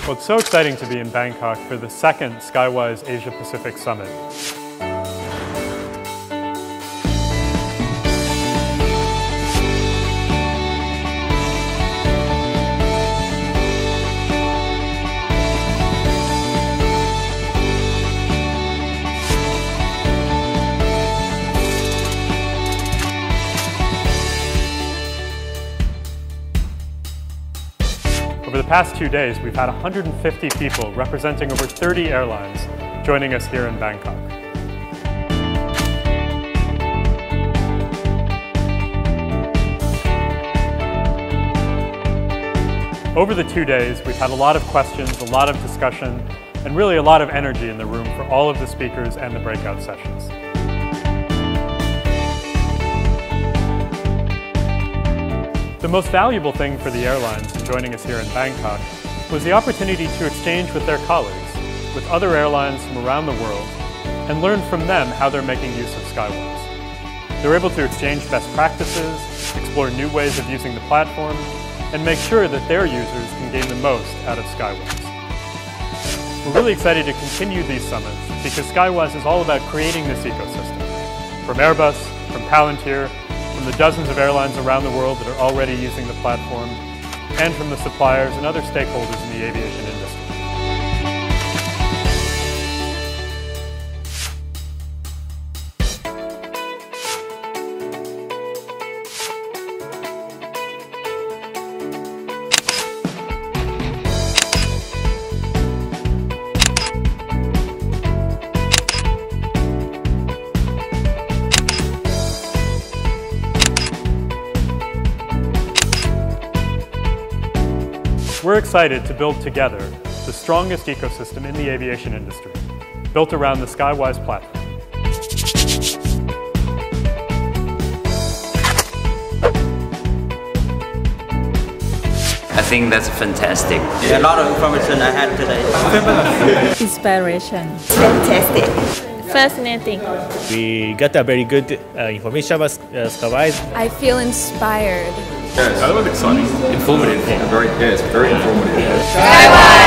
Well, it's so exciting to be in Bangkok for the second Skywise Asia Pacific Summit. Over the past 2 days, we've had 150 people representing over 30 airlines joining us here in Bangkok. Over the 2 days, we've had a lot of questions, a lot of discussion, and really a lot of energy in the room for all of the speakers and the breakout sessions. The most valuable thing for the airlines in joining us here in Bangkok was the opportunity to exchange with their colleagues, with other airlines from around the world, and learn from them how they're making use of Skywise. They were able to exchange best practices, explore new ways of using the platform, and make sure that their users can gain the most out of Skywise. We're really excited to continue these summits because Skywise is all about creating this ecosystem. From Airbus, from Palantir, from the dozens of airlines around the world that are already using the platform, and from the suppliers and other stakeholders in the aviation industry. We're excited to build together the strongest ecosystem in the aviation industry, built around the Skywise platform. I think that's fantastic. A lot of information I had today. Inspiration. Fantastic. Fascinating. We got a very good information about Skywise. I feel inspired. Yeah, that was exciting. Informative. It's very informative. Skywise!